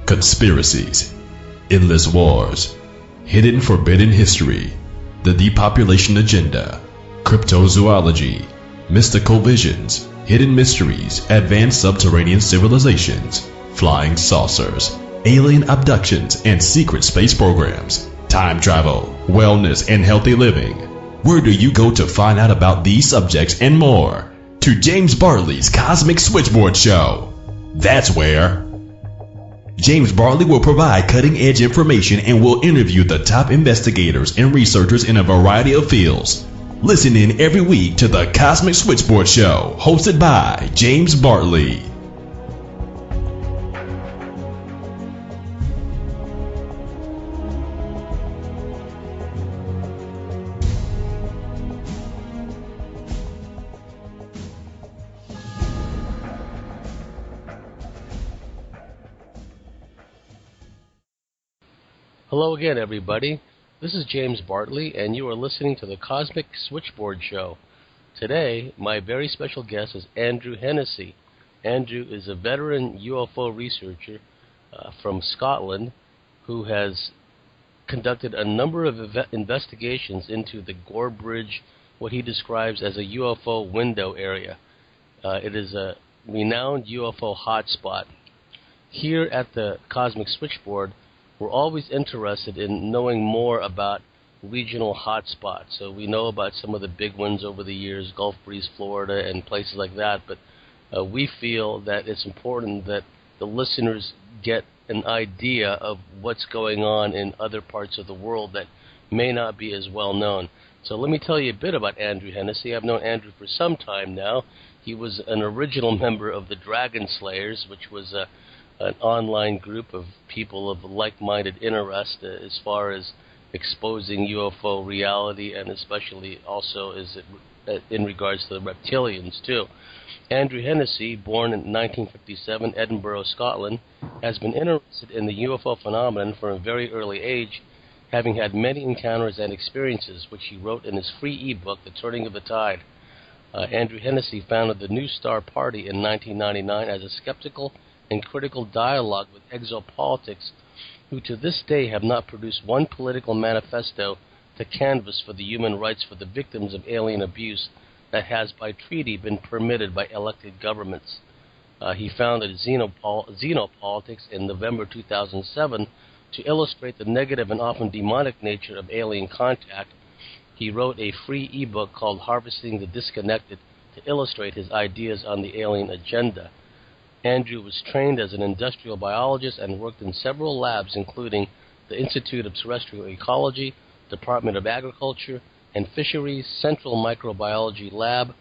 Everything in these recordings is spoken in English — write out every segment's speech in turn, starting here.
conspiracies, endless wars, hidden forbidden history, the depopulation agenda, cryptozoology, mystical visions, hidden mysteries, advanced subterranean civilizations, flying saucers, alien abductions, and secret space programs, time travel, wellness, and healthy living. Where do you go to find out about these subjects and more? To James Bartley's Cosmic Switchboard Show. That's where. James Bartley will provide cutting-edge information and will interview the top investigators and researchers in a variety of fields. Listen in every week to the Cosmic Switchboard Show, hosted by James Bartley. Hello again, everybody. This is James Bartley, and you are listening to the Cosmic Switchboard Show. Today, my very special guest is Andrew Hennessey. Andrew is a veteran UFO researcher from Scotland who has conducted a number of investigations into the Gorebridge, what he describes as a UFO window area. It is a renowned UFO hot spot. Here at the Cosmic Switchboard, we're always interested in knowing more about regional hotspots. So we know about some of the big ones over the years, Gulf Breeze, Florida, and places like that. But we feel that it's important that the listeners get an idea of what's going on in other parts of the world that may not be as well known. So let me tell you a bit about Andrew Hennessey. I've known Andrew for some time now. He was an original member of the Dragon Slayers, which was an online group of people of like-minded interest as far as exposing UFO reality, and especially also in regards to the reptilians too. Andrew Hennessey, born in 1957, Edinburgh, Scotland, has been interested in the UFO phenomenon from a very early age, having had many encounters and experiences, which he wrote in his free ebook, The Turning of the Tide. Andrew Hennessey founded the New Star Party in 1999 as a skeptical and critical dialogue with exopolitics, who to this day have not produced one political manifesto to canvass for the human rights for the victims of alien abuse that has by treaty been permitted by elected governments. He founded Xenopolitics in November 2007 to illustrate the negative and often demonic nature of alien contact. He wrote a free ebook called Harvesting the Disconnected to illustrate his ideas on the alien agenda. Andrew was trained as an industrial biologist and worked in several labs, including the Institute of Terrestrial Ecology, Department of Agriculture and Fisheries, Central Microbiology Lab,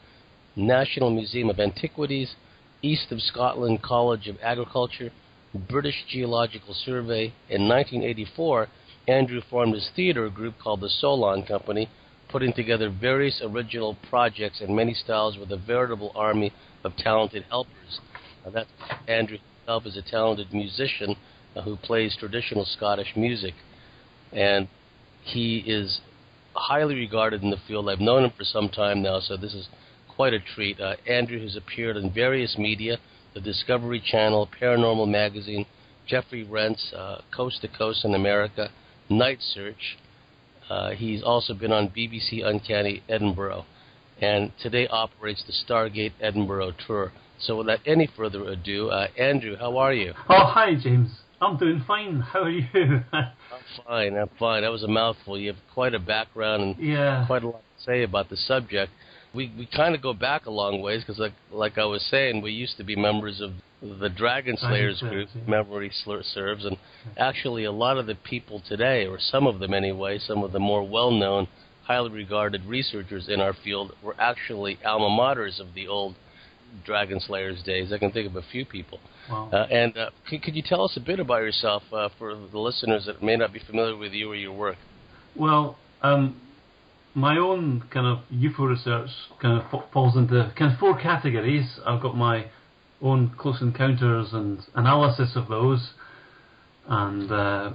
National Museum of Antiquities, East of Scotland College of Agriculture, British Geological Survey. In 1984, Andrew formed his theater group called the Solon Company, putting together various original projects in many styles with a veritable army of talented helpers. That Andrew himself is a talented musician who plays traditional Scottish music, and he is highly regarded in the field. I've known him for some time now, so this is quite a treat. Andrew has appeared in various media, the Discovery Channel, Paranormal Magazine, Jeffrey Rent's Coast to Coast in America, Night Search. He's also been on BBC Uncanny Edinburgh, and today operates the Stargate Edinburgh Tour. So without any further ado, Andrew, how are you? Oh, hi, James. I'm doing fine. How are you? I'm fine. That was a mouthful. You have quite a background and quite a lot to say about the subject. We kind of go back a long ways because, like I was saying, we used to be members of the Dragon Slayers group, memory serves, and actually a lot of the people today, or some of them anyway, some of the more well-known, highly regarded researchers in our field were actually alma maters of the old Dragon Slayers days. I can think of a few people. Wow. Could you tell us a bit about yourself for the listeners that may not be familiar with you or your work? Well, my own kind of UFO research kind of falls into kind of four categories. I've got my own close encounters and analysis of those, and the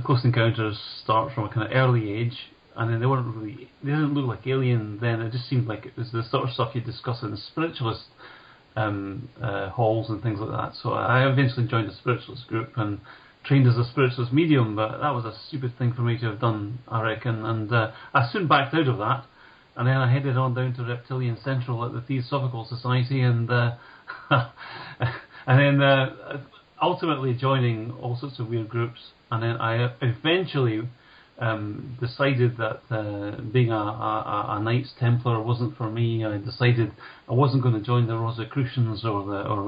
close encounters start from a kind of early age. And then they didn't look like alien then. It just seemed like it was the sort of stuff you discuss in the spiritualist halls and things like that. So I eventually joined a spiritualist group and trained as a spiritualist medium, but that was a stupid thing for me to have done, I reckon. And I soon backed out of that, and then I headed on down to Reptilian Central at the Theosophical Society, and and then ultimately joining all sorts of weird groups. And then I eventually decided that being a Knights Templar wasn't for me. I decided I wasn't going to join the Rosicrucians or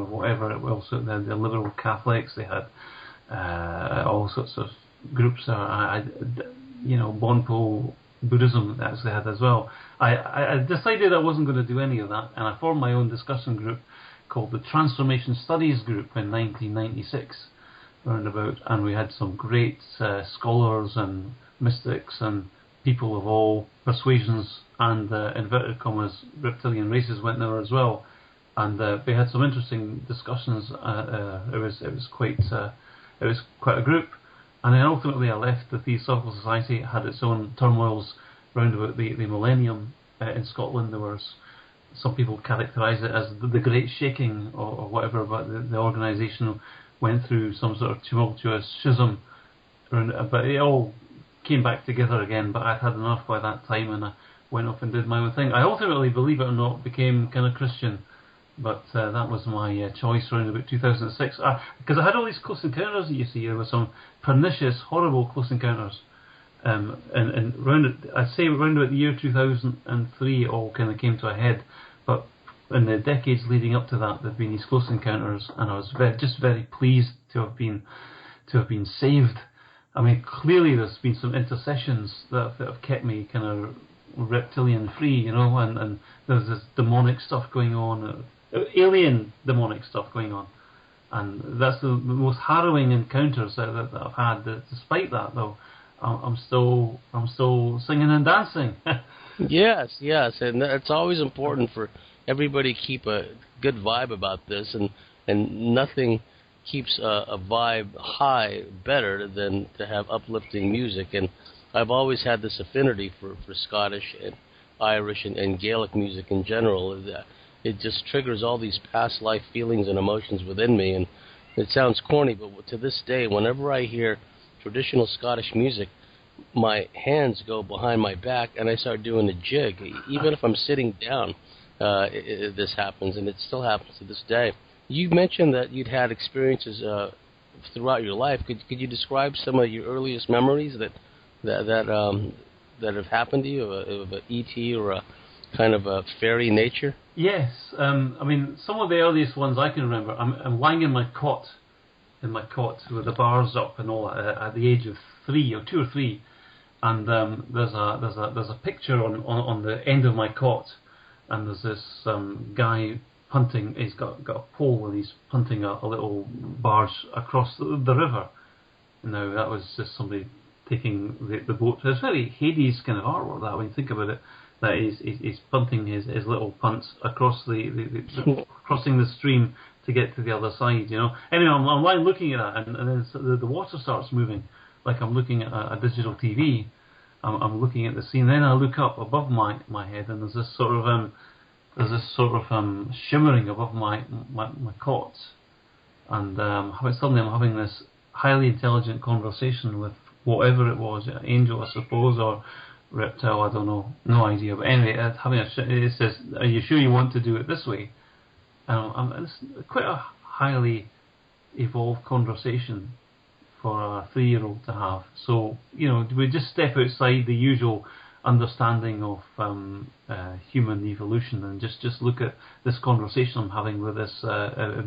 whatever it was. So the liberal Catholics, they had all sorts of groups. Bonpo Buddhism actually had as well. I decided I wasn't going to do any of that, and I formed my own discussion group called the Transformation Studies Group in 1996, roundabout, and we had some great scholars and mystics and people of all persuasions and inverted commas reptilian races went there as well, and we had some interesting discussions. It was quite a group, and then ultimately I left the Theosophical Society. It had its own turmoils round about the millennium in Scotland. There was some people characterise it as the Great Shaking or whatever, but the organisation went through some sort of tumultuous schism, but it all came back together again. But I'd had enough by that time, and I went off and did my own thing. I ultimately, believe it or not, became kind of Christian, but that was my choice around about 2006, because I had all these close encounters that you see. There were some pernicious, horrible close encounters, and I'd say around about the year 2003 it all kind of came to a head, but in the decades leading up to that there've been these close encounters, and I was very pleased to have been saved. I mean, clearly there's been some intercessions that have kept me kind of reptilian free, and there's this demonic stuff going on, alien demonic stuff going on, and that's the most harrowing encounters that I've had. Despite that, though, I'm still singing and dancing. Yes, and it's always important for everybody to keep a good vibe about this, and nothing keeps a vibe high better than to have uplifting music. And I've always had this affinity for Scottish and Irish and Gaelic music in general. It just triggers all these past life feelings and emotions within me, and it sounds corny, but to this day, whenever I hear traditional Scottish music, my hands go behind my back and I start doing a jig. Even if I'm sitting down, this happens, and it still happens to this day. You mentioned that you'd had experiences throughout your life. Could you describe some of your earliest memories that have happened to you of a ET or a kind of a fairy nature? Yes, I mean, some of the earliest ones I can remember. I'm lying in my cot with the bars up and all at the age of 2 or 3, and there's a picture on the end of my cot, and there's this guy punting. He's got a pole and he's punting a little barge across the river. Now that was just somebody taking the boat. It's very Hades kind of artwork, that, when you think about it. That he's punting his little punts across crossing the stream to get to the other side. Anyway, I'm lying looking at that, and then the water starts moving, like I'm looking at a digital TV. I'm looking at the scene. Then I look up above my head, and there's this sort of shimmering above my cot, and suddenly I'm having this highly intelligent conversation with whatever it was, an angel, I suppose, or reptile, I don't know, no idea. But anyway, it says, "Are you sure you want to do it this way?" And it's quite a highly evolved conversation for a 3-year-old to have. So, we just step outside the usual understanding of human evolution and just look at this conversation I'm having with this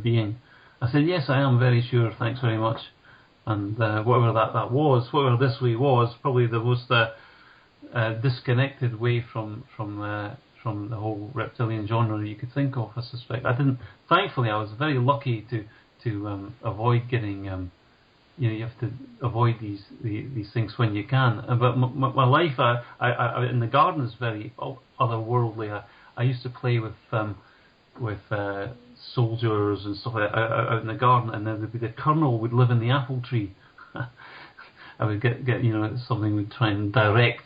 being. I said, "Yes, I am very sure, thanks very much." And whatever that was, whatever this way was, probably the most disconnected way from the whole reptilian genre you could think of, I suspect. Thankfully I was very lucky to avoid getting, you have to avoid these things when you can. But my life I in the garden is very otherworldly. I used to play with soldiers and stuff like that out in the garden, and then the colonel would live in the apple tree. I would get something we'd try and direct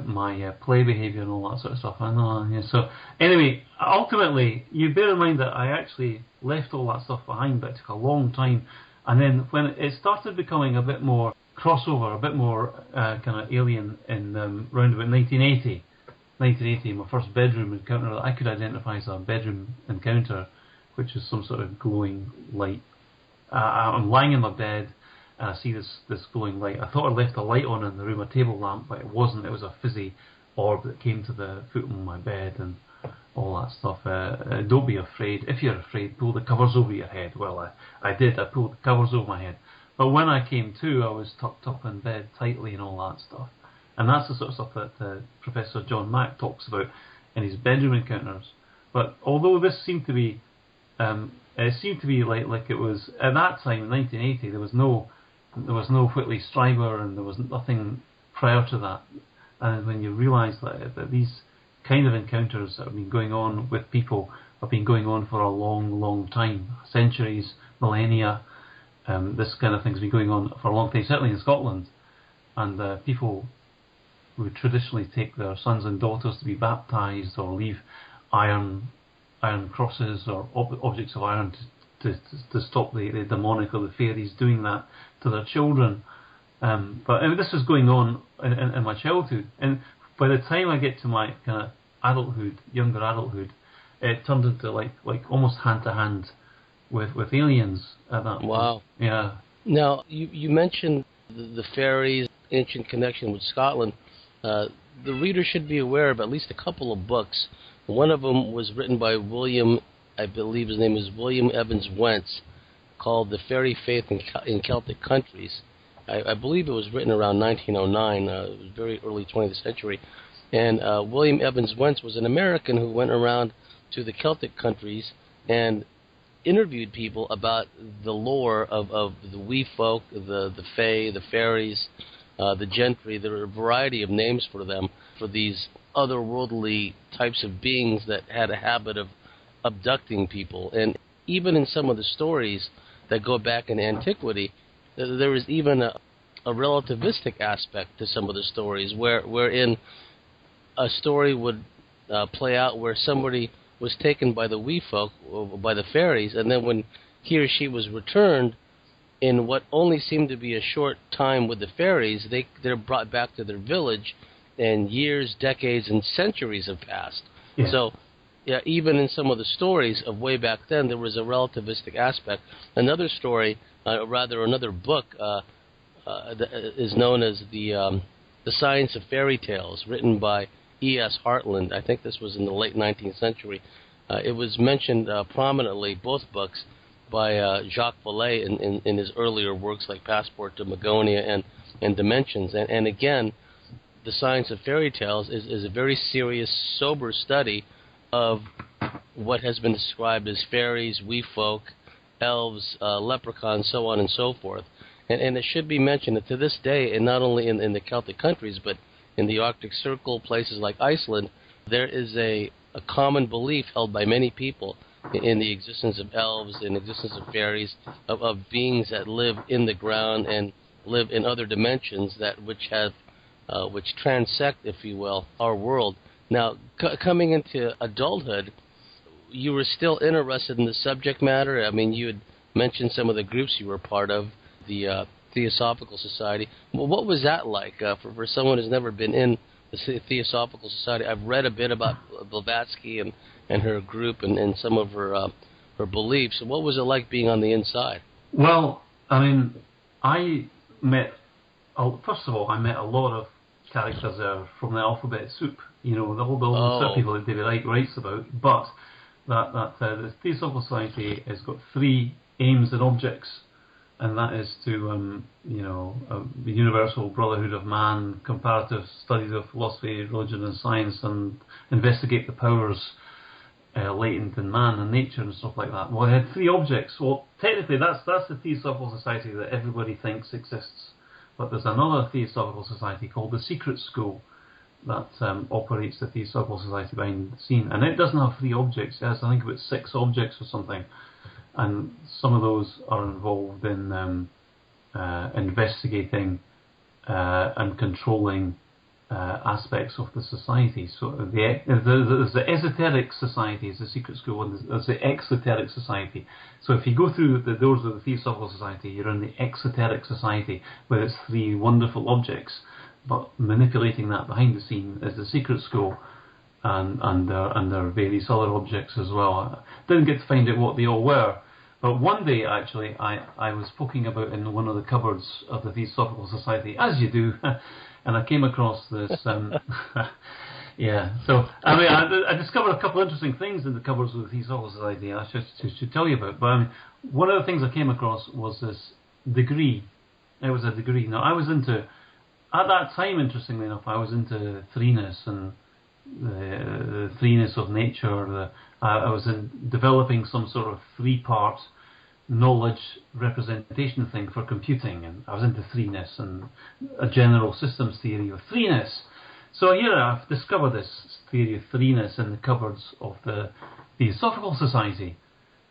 my play behaviour and all that sort of stuff. I know. Yeah. So anyway, ultimately, you bear in mind that I actually left all that stuff behind, but it took a long time. And then when it started becoming a bit more crossover, a bit more kind of alien in around about 1980. 1980, my first bedroom encounter that I could identify as a bedroom encounter, which is some sort of glowing light. I'm lying in my bed and I see this glowing light. I thought I left a light on in the room, a table lamp, but it wasn't. It was a fizzy orb that came to the foot of my bed and all that stuff. Don't be afraid. If you're afraid, pull the covers over your head. Well, I did. I pulled the covers over my head. But when I came to, I was tucked up in bed tightly and all that stuff. And that's the sort of stuff that Professor John Mack talks about in his bedroom encounters. But although this seemed to be, it seemed to be like it was at that time in 1980. There was no Whitley Strieber, and there was nothing prior to that. And when you realise that these kind of encounters that have been going on with people have been going on for a long, long time, centuries, millennia. This kind of thing's been going on for a long time, certainly in Scotland. And people would traditionally take their sons and daughters to be baptised or leave iron crosses or objects of iron to stop the demonic or the fairies doing that to their children. But this was going on in my childhood. And by the time I get to my kind of adulthood, younger adulthood, it turned into like almost hand to hand with aliens at that point. Wow. Yeah. Now, you mentioned the fairies, ancient connection with Scotland. The reader should be aware of at least a couple of books. One of them was written by William, I believe his name is William Evans Wentz, called The Fairy Faith in Celtic Countries. I believe it was written around 1909. It was very early 20th century. And William Evans Wentz was an American who went around to the Celtic countries and interviewed people about the lore of the wee folk, the fae, the fairies, the gentry. There were a variety of names for them, for these otherworldly types of beings that had a habit of abducting people. And even in some of the stories that go back in antiquity, there was even a relativistic aspect to some of the stories, wherein a story would play out where somebody was taken by the wee folk, or by the fairies, and then when he or she was returned, in what only seemed to be a short time with the fairies, they're brought back to their village, and years, decades, and centuries have passed. Yeah. So, yeah, even in some of the stories of way back then, there was a relativistic aspect. Another story, another book, is known as the Science of Fairy Tales, written by E.S. Hartland. I think this was in the late 19th century. It was mentioned prominently, both books, by Jacques Vallée in his earlier works like Passport to Magonia and Dimensions. And again, the Science of Fairy Tales is a very serious, sober study of what has been described as fairies, wee folk, elves, leprechauns, so on and so forth. And it should be mentioned that to this day, and not only in the Celtic countries, but in the Arctic Circle, places like Iceland, there is a common belief held by many people in the existence of elves, in the existence of fairies, of beings that live in the ground and live in other dimensions which transect, if you will, our world. Now, coming into adulthood, you were still interested in the subject matter. I mean, you had mentioned some of the groups you were part of, the Theosophical Society. Well, what was that like for someone who's never been in the Theosophical Society? I've read a bit about Blavatsky and her group and some of her beliefs. What was it like being on the inside? Well, I mean, first of all, I met a lot of characters there from the alphabet soup, you know, all the sort of people that David Icke writes about. But the Theosophical Society has got three aims and objects, and that is to, the universal brotherhood of man, comparative studies of philosophy, religion, and science, and investigate the powers latent in man and nature and stuff like that. Well, they had three objects. Well, technically, that's the Theosophical Society that everybody thinks exists. But there's another Theosophical Society called the Secret School that operates the Theosophical Society behind the scene. And it doesn't have three objects. It has, I think, about 6 objects or something. And some of those are involved in investigating and controlling aspects of the society. So there's the esoteric society, is the secret school, and there's the exoteric society. So if you go through the doors of the Theosophical Society, you're in the exoteric society, where it's 3 wonderful objects, but manipulating that behind the scene is the secret school, and there are various other objects as well. I didn't get to find out what they all were, but one day actually I was poking about in one of the cupboards of the Theosophical Society, as you do, and I came across this. Yeah, so I mean, I discovered a couple of interesting things in the cupboards of the Theosophical Society I should tell you about. But I mean, one of the things I came across was this degree. It was a degree. Now I was into, at that time, interestingly enough, I was into threeness and the threeness of nature. I was developing some sort of 3-part knowledge representation thing for computing, and I was into threeness and a general systems theory of threeness. So here I've discovered this theory of threeness in the cupboards of the Theosophical Society,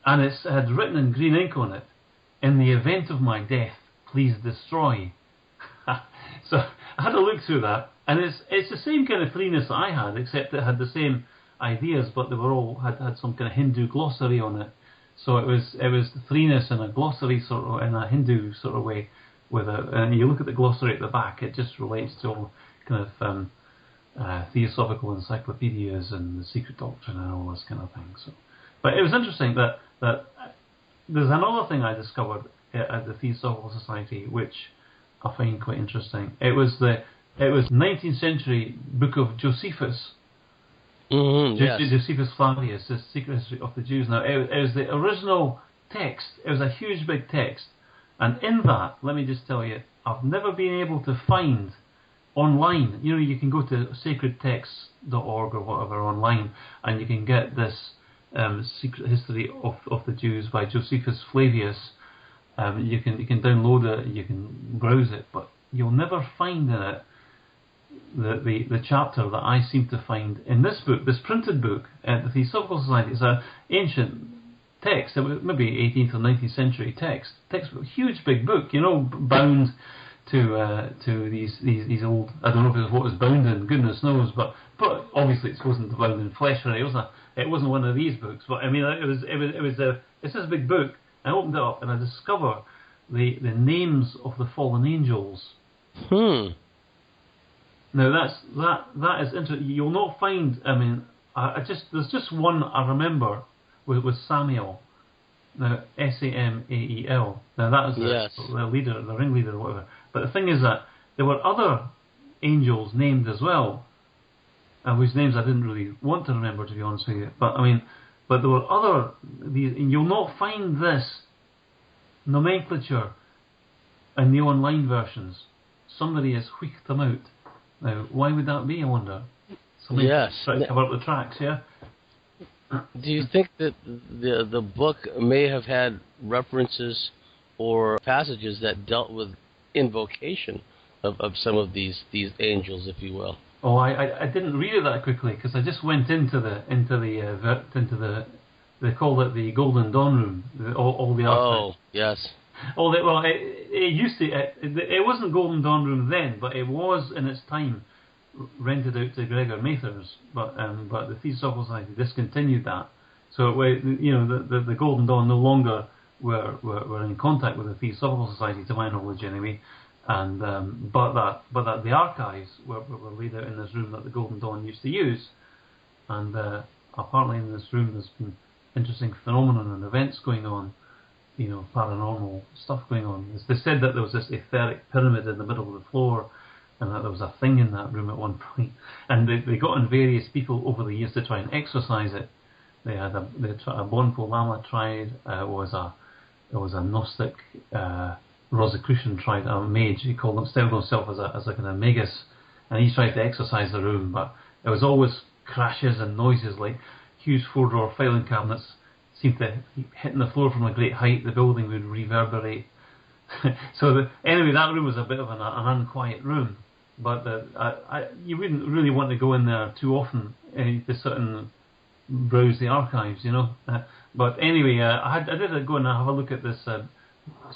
and it had written in green ink on it, "In the event of my death, please destroy." So I had a look through that, and it's the same kind of threeness that I had, except it had the same ideas, but they were all had some kind of Hindu glossary on it. So it was the threeness in a glossary sort of, in a Hindu sort of way, and you look at the glossary at the back, it just relates to all kind of theosophical encyclopedias and the secret doctrine and all this kind of thing. So, but it was interesting that there's another thing I discovered at the Theosophical Society which I find quite interesting. It was 19th century book of Josephus. Yes. Josephus Flavius, the Secret History of the Jews. Now, it was the original text. It was a huge big text, and in that, let me just tell you, I've never been able to find online. You know, you can go to sacredtexts.org or whatever online, and you can get this Secret History of the Jews by Josephus Flavius. You can download it, you can browse it, but you'll never find in it the chapter that I seem to find in this book, this printed book at the Theosophical Society. It's an ancient text, it was maybe 18th or 19th century text, huge big book, you know, bound to these old, I don't know if it was what it was bound in, goodness knows, but obviously it wasn't bound in flesh, right? It wasn't one of these books, but I mean it's this big book. I opened it up and I discover the names of the fallen angels. Now that is interesting. You'll not find. I mean, there's just one I remember with Samuel. Now Samael. Now that is the leader, the ringleader, or whatever. But the thing is that there were other angels named as well, whose names I didn't really want to remember, to be honest with you. But I mean, there were other. And you'll not find this nomenclature in the online versions. Somebody has wheaked them out. Now, why would that be, I wonder? Somebody trying to cover up the tracks, yeah? Do you think that the book may have had references or passages that dealt with invocation of some of these angels, if you will? Oh, I didn't read it that quickly because I just went into the they call it the Golden Dawn room, all the archives. Oh, yes. It used to. It wasn't Golden Dawn room then, but it was in its time rented out to Gregor Mathers. But the Theosophical Society discontinued that. So the Golden Dawn no longer were in contact with the Theosophical Society, to my knowledge anyway. And but the archives were laid out in this room that the Golden Dawn used to use. And apparently in this room there's been interesting phenomenon and events going on. You know, paranormal stuff going on. They said that there was this etheric pyramid in the middle of the floor, and that there was a thing in that room at one point. And they got in various people over the years to try and exorcise it. They had a Bonpo Lama tried. Was a Gnostic Rosicrucian tried, a mage. He styled himself as a kind of magus, and he tried to exorcise the room, but there was always crashes and noises like huge 4-drawer filing cabinets seemed to keep hitting the floor from a great height. The building would reverberate. Anyway, that room was a bit of an unquiet room, but you wouldn't really want to go in there too often to sit and browse the archives, you know. But anyway, I did go and have a look at this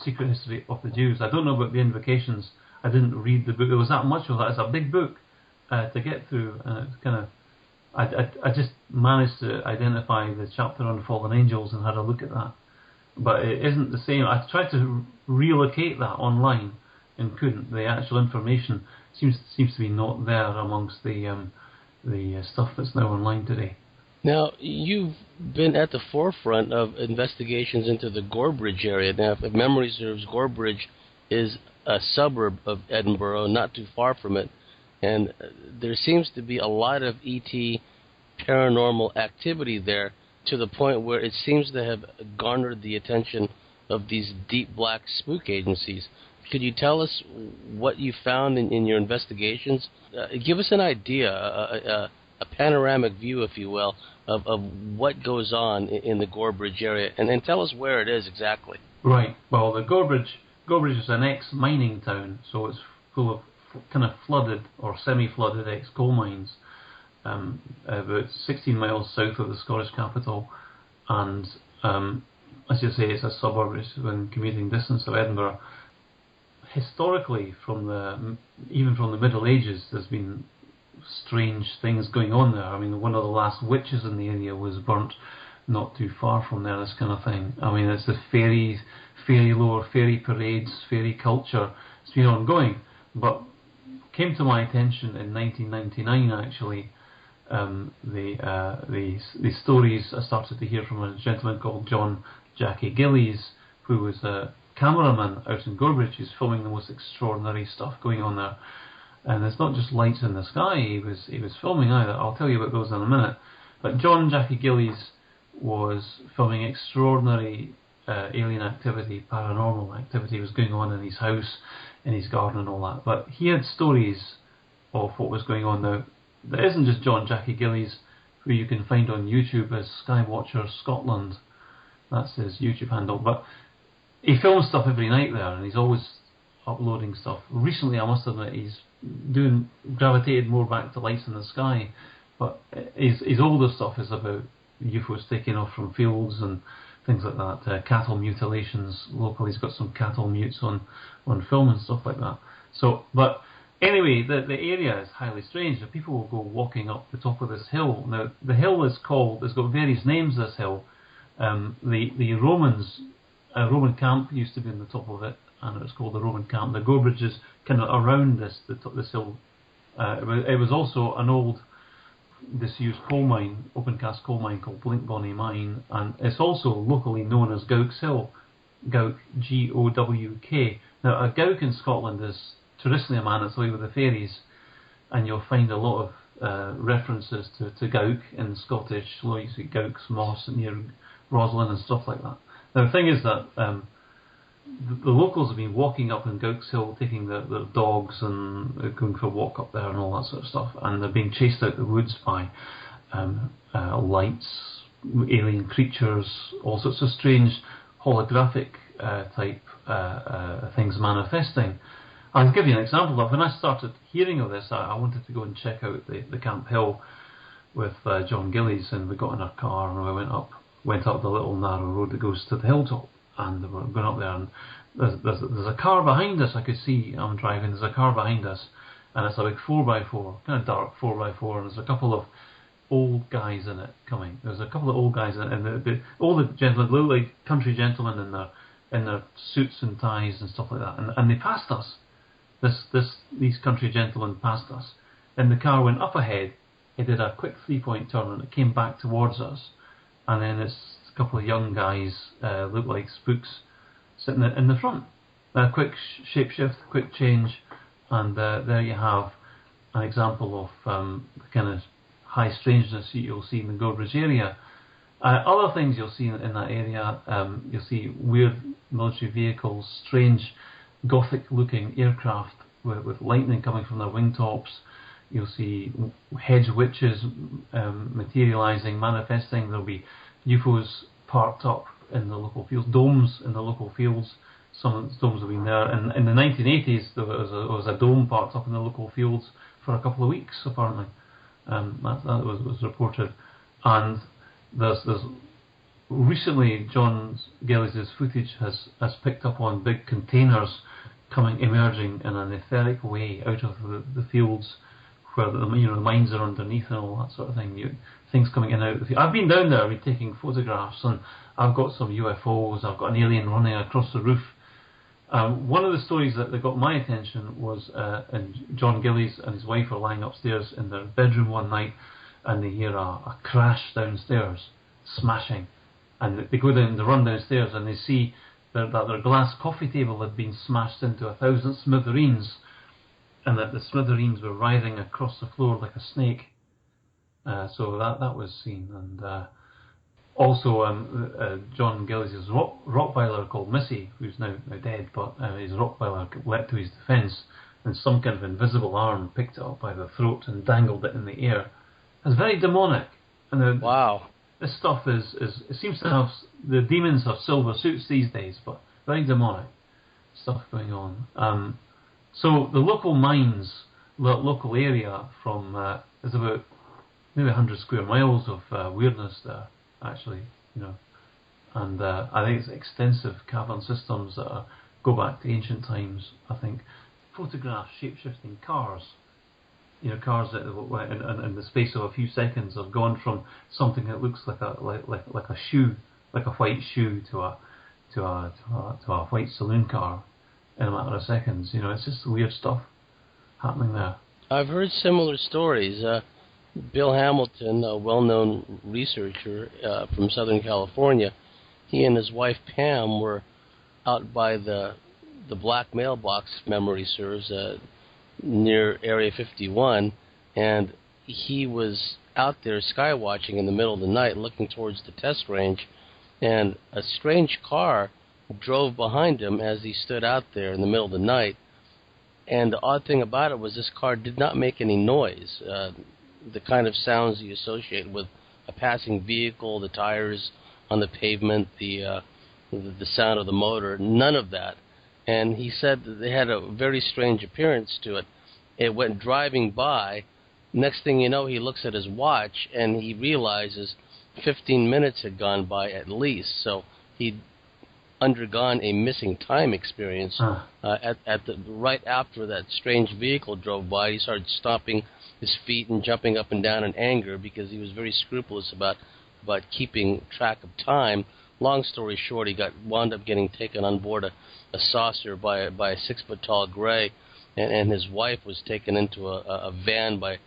Secret History of the Jews. I don't know about the invocations. I didn't read the book. There was that much of that. It's a big book, to get through, and it's kind of. I just managed to identify the chapter on fallen angels and had a look at that, but it isn't the same. I tried to relocate that online and couldn't. The actual information seems to be not there amongst the stuff that's now online today. Now, you've been at the forefront of investigations into the Gorebridge area. Now, if memory serves, Gorebridge is a suburb of Edinburgh, not too far from it, and there seems to be a lot of ET paranormal activity there, to the point where it seems to have garnered the attention of these deep black spook agencies. Could you tell us what you found in your investigations? Give us an idea, a panoramic view, if you will, of what goes on in the Gorebridge area, and tell us where it is exactly. Right. Well, the Gorebridge is an ex-mining town, so it's full of kind of flooded or semi-flooded ex-coal mines, about 16 miles south of the Scottish capital, and as you say, it's a suburb. It's within commuting distance of Edinburgh. Historically, even from the Middle Ages, there's been strange things going on there. I mean, one of the last witches in the area was burnt not too far from there, this kind of thing. I mean, it's the fairy lore, fairy parades, fairy culture. It's been ongoing, but came to my attention in 1999, actually. The stories I started to hear from a gentleman called John Jackie Gillies, who was a cameraman out in Gorebridge, who's filming the most extraordinary stuff going on there. And it's not just lights in the sky he was filming either. I'll tell you about those in a minute. But John Jackie Gillies was filming extraordinary alien activity, paranormal activity was going on in his house, in his garden and all that. But he had stories of what was going on now. There isn't just John Jackie Gillies, who you can find on YouTube as Skywatcher Scotland. That's his YouTube handle. But he films stuff every night there, and he's always uploading stuff. Recently, I must admit, he's gravitated more back to lights in the sky. But his older stuff is about UFOs taking off from fields and things like that. Cattle mutilations locally. He's got some cattle mutes on film and stuff like that. So, but anyway, the area is highly strange. The people will go walking up the top of this hill. Now, the hill is called, it's got various names, this hill. The Romans, a Roman camp used to be on the top of it, and it was called the Roman camp. The Gorebridge is kind of around this hill. It was also an old disused coal mine, open cast coal mine called Blinkbonny Mine, and it's also locally known as Gowk's Hill. Gowk, G-O-W-K. Now, a Gowk in Scotland is traditionally a man that's away with the fairies, and you'll find a lot of references to Gowk in Scottish. So you see Gowk's Moss near Roslin and stuff like that. Now, the thing is that the locals have been walking up in Gowk's Hill, taking their dogs and going for a walk up there and all that sort of stuff, and they're being chased out the woods by lights, alien creatures, all sorts of strange holographic type things manifesting. I'll give you an example of when I started hearing of this. I wanted to go and check out the Camp Hill with John Gillies, and we got in our car and we went up the little narrow road that goes to the hilltop, and we were going up there, and there's a car behind us. I could see, I'm driving, there's a car behind us, and it's a big 4x4, kind of dark 4x4, and there's a couple of old guys in it coming. There's a couple of old guys in it, and all the gentlemen look like country gentlemen in their suits and ties and stuff like that, and they passed us. These country gentlemen passed us, and the car went up ahead. It did a quick 3-point turn, and it came back towards us, and then it's a couple of young guys, look like spooks, sitting in the front. A quick shapeshift, quick change, and there you have an example of the kind of high strangeness you'll see in the Gorebridge area. Other things you'll see in that area, you'll see weird military vehicles, strange Gothic-looking aircraft with lightning coming from their wingtops. You'll see hedge witches materialising, manifesting. There'll be UFOs parked up in the local fields, domes in the local fields. Some of the domes have been there. And in the 1980s, there was a dome parked up in the local fields for a couple of weeks, apparently. That was reported. And there's recently, John Gillies' footage has picked up on big containers emerging in an etheric way out of the fields, where the mines are underneath and all that sort of thing. Things coming in and out. I've been down there. I've been taking photographs, and I've got some UFOs. I've got an alien running across the roof. One of the stories that got my attention was John Gillies and his wife are lying upstairs in their bedroom one night, and they hear a crash downstairs, smashing, and they go down, they run downstairs, and they see that their glass coffee table had been smashed into 1,000 smithereens, and that the smithereens were writhing across the floor like a snake. So that was seen, and also John Gillies' Rottweiler called Missy, who's now dead, but his Rottweiler leapt to his defence, and some kind of invisible arm picked it up by the throat and dangled it in the air. It's very demonic. And wow. This stuff is it seems to have, the demons have silver suits these days, but very demonic stuff going on. So the local mines, local area from is about maybe 100 square miles of weirdness there, actually, and I think it's extensive cavern systems that go back to ancient times. I think photograph shape-shifting cars. Cars that in the space of a few seconds have gone from something that looks like a shoe, like a white shoe, to a white saloon car in a matter of seconds. It's just weird stuff happening there. I've heard similar stories. Bill Hamilton, a well-known researcher from Southern California, he and his wife Pam were out by the black mailbox, if memory serves, near Area 51, and he was out there sky watching in the middle of the night looking towards the test range, and a strange car drove behind him as he stood out there in the middle of the night. And the odd thing about it was this car did not make any noise, the kind of sounds you associate with a passing vehicle, the tires on the pavement, the sound of the motor, none of that. And he said that they had a very strange appearance to it. It went driving by. Next thing you know, he looks at his watch, and he realizes 15 minutes had gone by at least. So he'd undergone a missing time experience. Right after that strange vehicle drove by. He started stomping his feet and jumping up and down in anger because he was very scrupulous about keeping track of time. Long story short, he wound up getting taken on board a saucer by a 6-foot-tall gray, and his wife was taken into a van by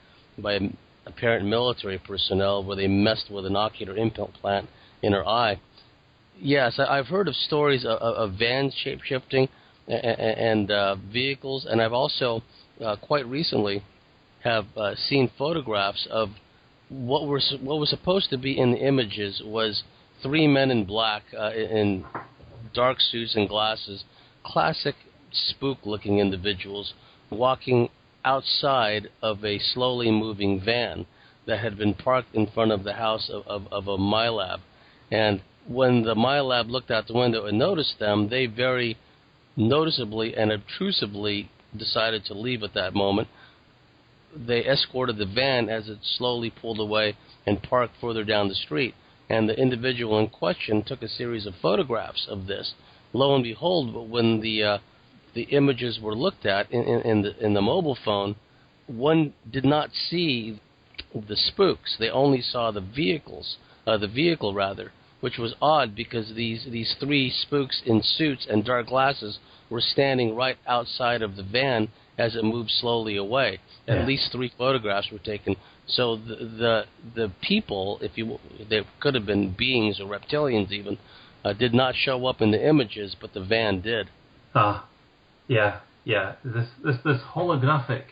apparent military personnel where they messed with an ocular implant in her eye. Yes, I've heard of stories of vans shape-shifting and vehicles, and I've also quite recently have seen photographs of what was supposed to be in the images was 3 men in black in dark suits and glasses, classic spook-looking individuals walking outside of a slowly moving van that had been parked in front of the house of a MyLab. And when the MyLab looked out the window and noticed them, they very noticeably and obtrusively decided to leave at that moment. They escorted the van as it slowly pulled away and parked further down the street. And the individual in question took a series of photographs of this. Lo and behold, when the images were looked at in the mobile phone, one did not see the spooks. They only saw the vehicle, which was odd because these 3 spooks in suits and dark glasses were standing right outside of the van as it moved slowly away. At least 3 photographs were taken. So the people, they could have been beings or reptilians even, did not show up in the images, but the van did. Yeah. This holographic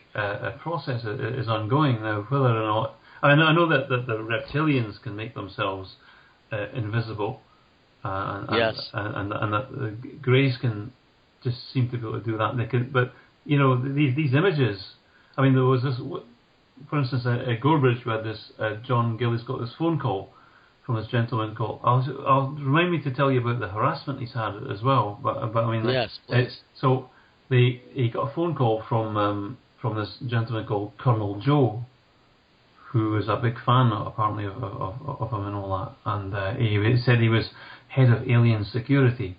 process is ongoing now. Whether or not I know that the reptilians can make themselves invisible, and that the greys can just seem to be able to do that. They can, but these images. I mean, there was this. For instance, at Gorebridge, we had this. John Gillies got this phone call from this gentleman called. I'll remind me to tell you about the harassment he's had as well. But I mean, yes, please. He got a phone call from this gentleman called Colonel Joe, who was a big fan apparently of him and all that. And he said he was head of alien security.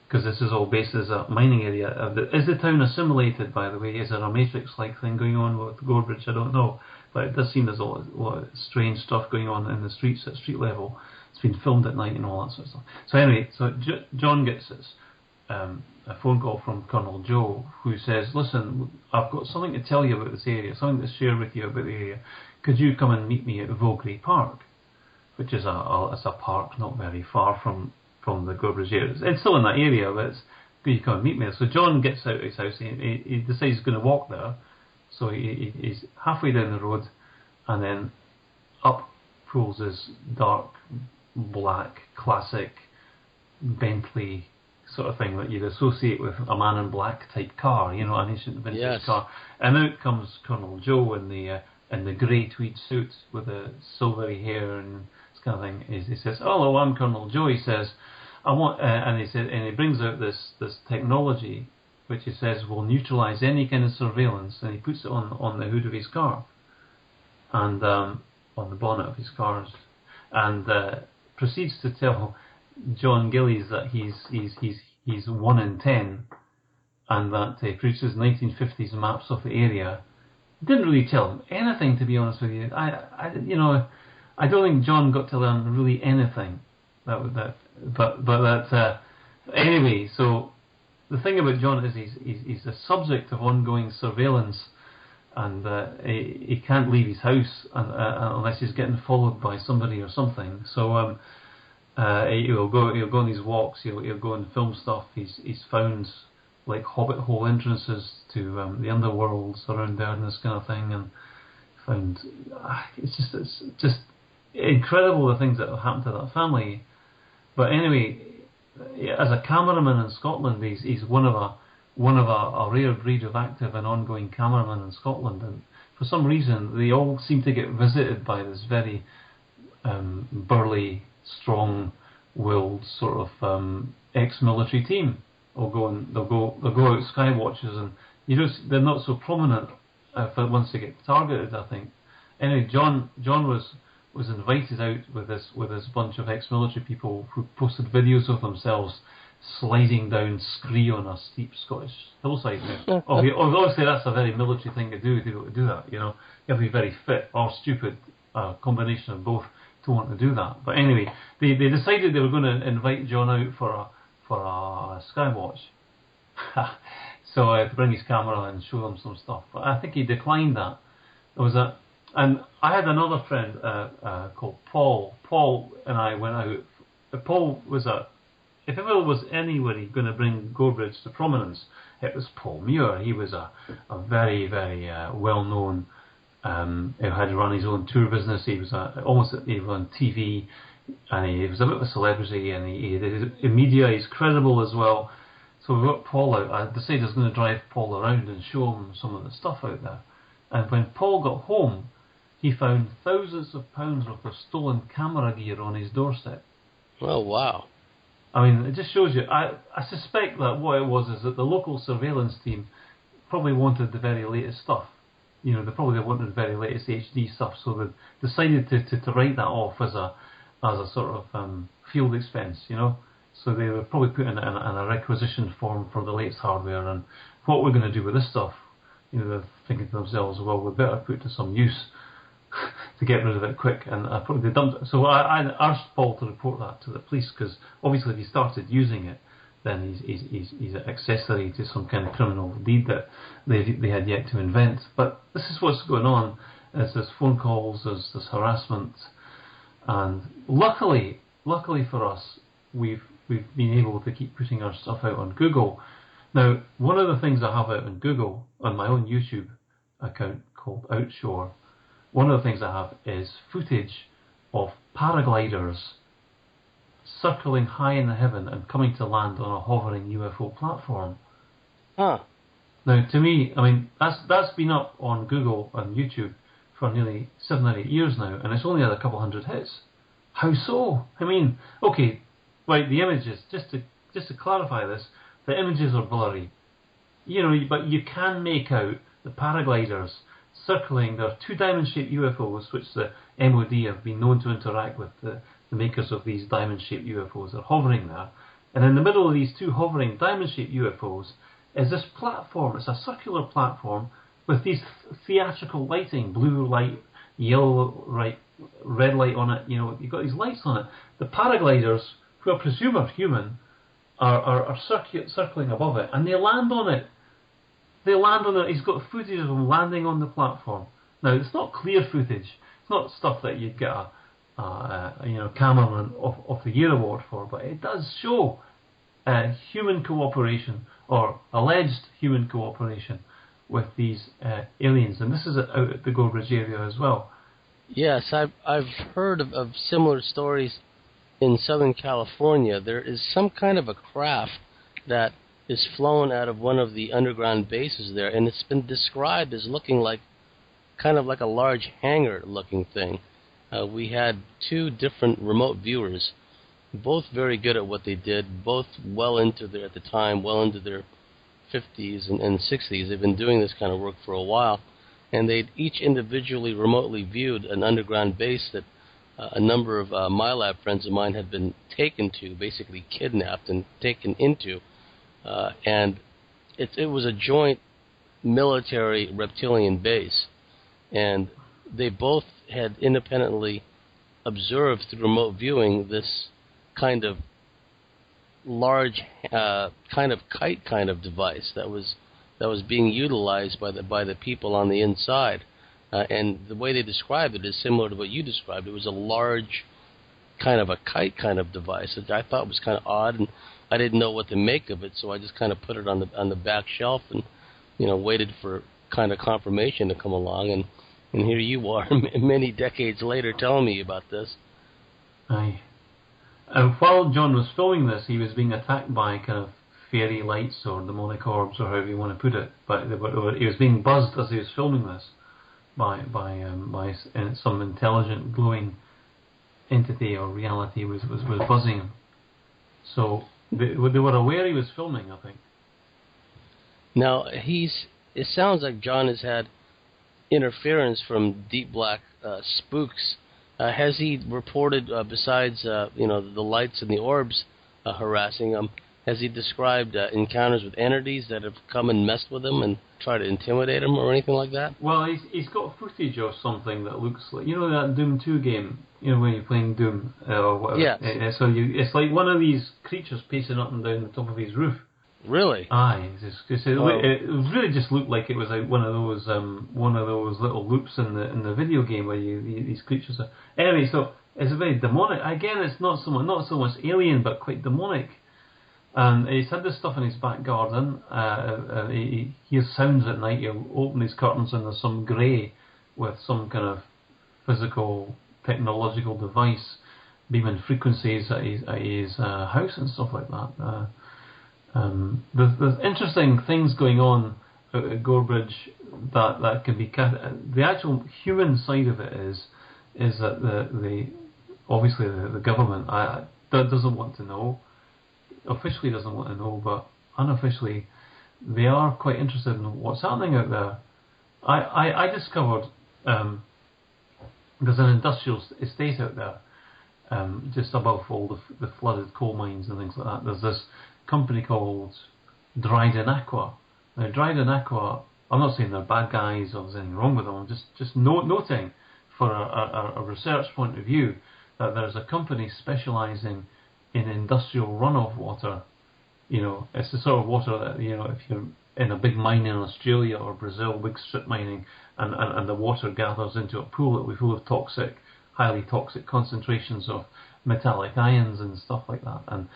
because this is all based as a mining area. Is the town assimilated, by the way? Is there a Matrix-like thing going on with Gorebridge? I don't know, but it does seem there's a lot of strange stuff going on in the streets at street level. It's been filmed at night and all that sort of stuff. So anyway, John gets this a phone call from Colonel Joe, who says, "Listen, I've got something to tell you about this area, something to share with you about the area. Could you come and meet me at Vaugrey Park?" Which is a park not very far from the Gorebridge area. It's still in that area, but could you come and meet me? So John gets out of his house. He decides he's going to walk there. So he's halfway down the road, and then up pulls this dark, black, classic Bentley sort of thing that you'd associate with a Man in Black type car, an ancient vintage car. And out comes Colonel Joe in the grey tweed suit with the silvery hair and this kind of thing. He says, "Hello, I'm Colonel Joe." He says, "I want," and he brings out this technology, which he says will neutralise any kind of surveillance, and he puts it on the hood of his car, and on the bonnet of his cars, and proceeds to tell John Gillies that he's 1 in 10, and that he produces 1950s maps of the area. Didn't really tell him anything, to be honest with you. I don't think John got to learn really anything. Anyway. So the thing about John is he's a subject of ongoing surveillance, and he can't leave his house unless he's getting followed by somebody or something. So he'll go on these walks. He'll go and film stuff. He's found like hobbit hole entrances to the underworlds around there and this kind of thing, and found it's just incredible the things that have happened to that family. But anyway, as a cameraman in Scotland, he's one of a rare breed of active and ongoing cameramen in Scotland, and for some reason they all seem to get visited by this very burly, strong-willed sort of ex-military team. They'll go out sky watches, and they're not so prominent once they get targeted, I think. Anyway, John was invited out with this bunch of ex-military people who posted videos of themselves sliding down Scree on a steep Scottish hillside. Obviously that's a very military thing to do that. You have to be very fit or stupid, a combination of both, to want to do that. But anyway, they decided they were going to invite John out for a sky watch. So to bring his camera and show them some stuff. But I think he declined that. And I had another friend called Paul. Paul and I went out. Paul was if ever was anybody going to bring Gorebridge to prominence, it was Paul Muir. He was a very, very well-known. He had run his own tour business. He was he was on TV, and he was a bit of a celebrity. And he did in media. He's credible as well. So we got Paul out. I decided I was going to drive Paul around and show him some of the stuff out there. And when Paul got home, he found thousands of pounds worth of stolen camera gear on his doorstep. Oh, wow. I mean, it just shows you. I suspect that what it was is that the local surveillance team probably wanted the very latest stuff. They probably wanted the very latest HD stuff, so they decided to write that off as a sort of field expense, So they were probably putting in a requisition form for the latest hardware, and what we're going to do with this stuff. They're thinking to themselves, well, we better put it to some use to get rid of it quick, and probably they dumped it. So I asked Paul to report that to the police, because obviously if he started using it, then he's an accessory to some kind of criminal deed that they had yet to invent. But this is what's going on. There's phone calls, there's harassment, and luckily for us, we've been able to keep putting our stuff out on Google. Now, one of the things I have out on Google, on my own YouTube account called Outshore, one of the things I have is footage of paragliders circling high in the heaven and coming to land on a hovering UFO platform. Huh. Now, to me, I mean, that's been up on Google and YouTube for nearly 7 or 8 years now, and it's only had a couple hundred hits. How so? I mean, okay, right, the images, just to clarify this, the images are blurry. But you can make out the paragliders circling. There are 2 diamond-shaped UFOs, which the MOD have been known to interact with, the makers of these diamond-shaped UFOs. They're hovering there, And in the middle of these two hovering diamond-shaped UFOs is this platform. It's a circular platform with these theatrical lighting, blue light, yellow light, red light on it. You know, you've got these lights on it. The paragliders, who I presume are human, are circling above it, and they land on it. They land on it. He's got footage of them landing on the platform. Now, it's not clear footage. It's not stuff that you'd get a cameraman of the year award for, but it does show human cooperation, or alleged human cooperation, with these aliens, and this is out at the Gorebridge area as well. Yes, I've heard of similar stories in Southern California. There is some kind of a craft that is flown out of one of the underground bases there, and it's been described as looking like kind of like a large hangar-looking thing. We had two different remote viewers, both very good at what they did, both well into their 50s and 60s. They've been doing this kind of work for a while, and they'd each individually remotely viewed an underground base that a number of my lab friends of mine had been taken to, basically kidnapped and taken into, and it was a joint military reptilian base, and they both had independently observed through remote viewing this kind of large kind of kite kind of device that was being utilized by the people on the inside, and the way they described it is similar to what you described. It was a large kind of a kite kind of device that I thought was kind of odd, and I didn't know what to make of it, so I just kind of put it on the back shelf and waited for kind of confirmation to come along, and here you are many decades later telling me about this. Aye. And while John was filming this, he was being attacked by kind of fairy lights or demonic orbs, or however you want to put it. But he was being buzzed as he was filming this by some intelligent glowing entity or reality was buzzing him. So they were aware he was filming, I think. Now it sounds like John has had interference from deep black spooks. Has he reported, besides the lights and the orbs harassing him, has he described encounters with entities that have come and messed with him and tried to intimidate him or anything like that? Well, he's got footage of something that looks like, that Doom 2 game, when you're playing Doom or whatever. Yeah. So it's like one of these creatures pacing up and down the top of his roof. Really? Aye, it really just looked like it was like one of those little loops in the video game where these creatures are. Anyway, so it's a very demonic. Again, it's not so much alien, but quite demonic. And he's had this stuff in his back garden. He hears sounds at night. He'll open his curtains and there's some grey with some kind of physical technological device beaming frequencies at his house and stuff like that. There's interesting things going on at Gorebridge that can be the actual human side of it is that the government doesn't want to know, officially doesn't want to know, but unofficially they are quite interested in what's happening out there. I discovered there's an industrial estate out there just above all the flooded coal mines and things like that. There's this company called Dryden Aqua. Now, Dryden Aqua, I'm not saying they're bad guys or there's anything wrong with them. I'm just noting for a research point of view that there's a company specialising in industrial runoff water. It's the sort of water that, if you're in a big mine in Australia or Brazil, big strip mining, and the water gathers into a pool that will be full of highly toxic concentrations of metallic ions and stuff like that. And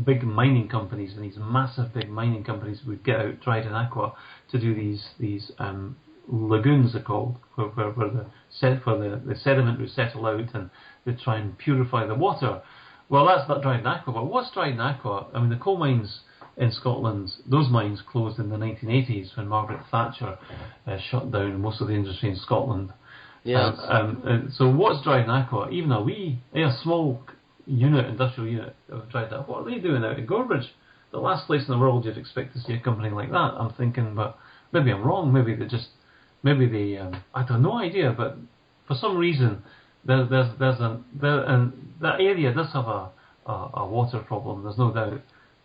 big mining companies, and these massive big mining companies would get out Dryden Aqua to do these lagoons, they're called, where the sediment would settle out and they try and purify the water. Well, that's not Dryden Aqua, but what's Dryden Aqua? I mean, the coal mines in Scotland, those mines closed in the 1980s when Margaret Thatcher shut down most of the industry in Scotland. Yes. So what's Dryden Aqua? Even a small industrial unit of Dryden Aqua, what are they doing out in Gorebridge? The last place in the world you'd expect to see a company like that, I'm thinking, but maybe I'm wrong. Maybe they I have no idea, but for some reason, that area does have a water problem. There's no doubt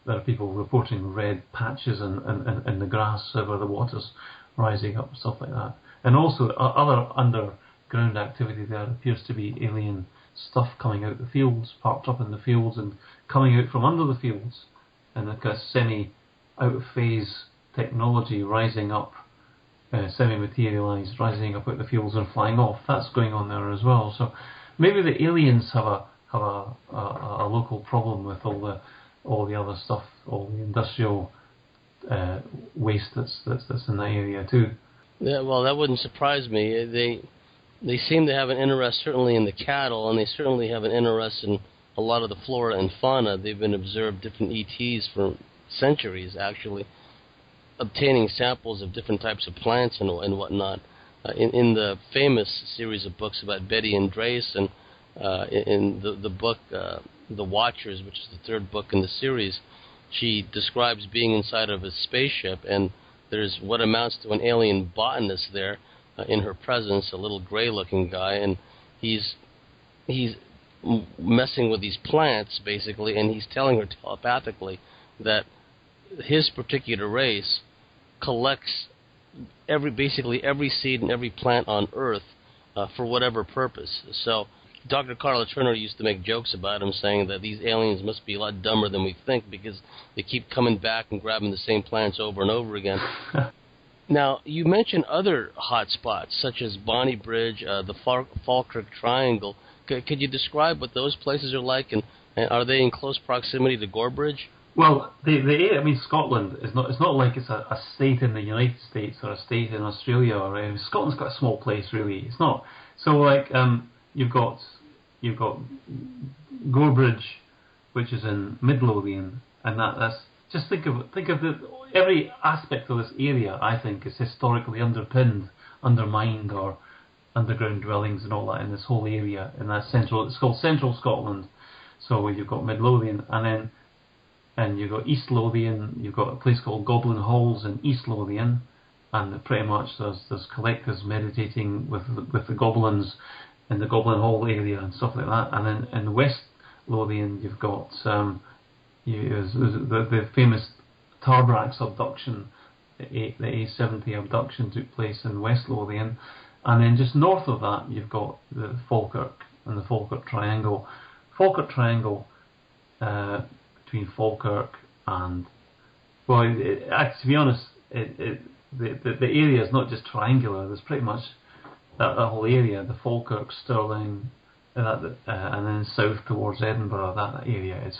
there are people reporting red patches in the grass where the water's rising up, stuff like that. And also other underground activity. There appears to be alien stuff coming out the fields, parked up in the fields and coming out from under the fields, and like a semi-out of phase technology rising up, semi-materialized, rising up out the fields and flying off. That's going on there as well. So maybe the aliens have a local problem with all the other stuff, all the industrial waste that's in that area too. Yeah, well, that wouldn't surprise me. They seem to have an interest certainly in the cattle, and they certainly have an interest in a lot of the flora and fauna. They've been observed different ETs for centuries, actually, obtaining samples of different types of plants and whatnot. In the famous series of books about Betty and Drace, and in the book The Watchers, which is the third book in the series, she describes being inside of a spaceship, and there's what amounts to an alien botanist there in her presence, a little gray-looking guy, and he's messing with these plants, basically, and he's telling her telepathically that his particular race collects basically every seed and every plant on Earth for whatever purpose. So Dr. Carla Turner used to make jokes about him, saying that these aliens must be a lot dumber than we think because they keep coming back and grabbing the same plants over and over again. Now, you mentioned other hot spots, such as Bonnie Bridge, the Falkirk Triangle. Could you describe what those places are like, and are they in close proximity to Gorebridge? Well, Scotland is not. It's not like it's a state in the United States or a state in Australia. Or Scotland's got a small place, really. It's not. So, like, you've got Gorebridge, which is in Midlothian, and that's just think of every aspect of this area. I think is historically undermined, or underground dwellings and all that in this whole area. In that central, it's called Central Scotland. So you've got Midlothian, and you've got East Lothian. You've got a place called Goblin Halls in East Lothian, and pretty much there's collectors meditating with the goblins in the Goblin Hall area and stuff like that. And then in West Lothian, you've got the famous Tarbrax abduction. The A70 abduction took place in West Lothian, and then just north of that, you've got the Falkirk and the Falkirk Triangle. Falkirk Triangle. Between Falkirk and, well, to be honest, the area is not just triangular. There's pretty much that whole area, the Falkirk, Stirling, and then south towards Edinburgh. That area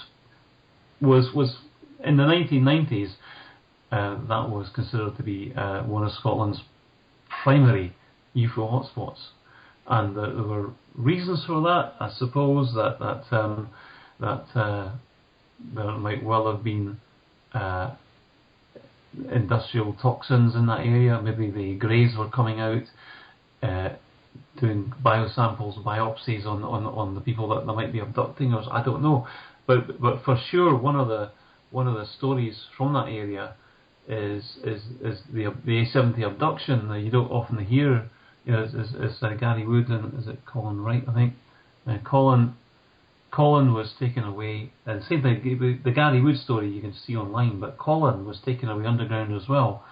was in the 1990s. That was considered to be one of Scotland's primary UFO hotspots, and there were reasons for that. I suppose that there might well have been industrial toxins in that area. Maybe the greys were coming out, doing biosamples, biopsies on the people that they might be abducting, or I don't know. But for sure, one of the stories from that area is the A70 abduction. You don't often hear. It's Gary Wood and is it Colin Wright? I think Colin was taken away, and same thing, the Gary Wood story you can see online, but Colin was taken away underground as well,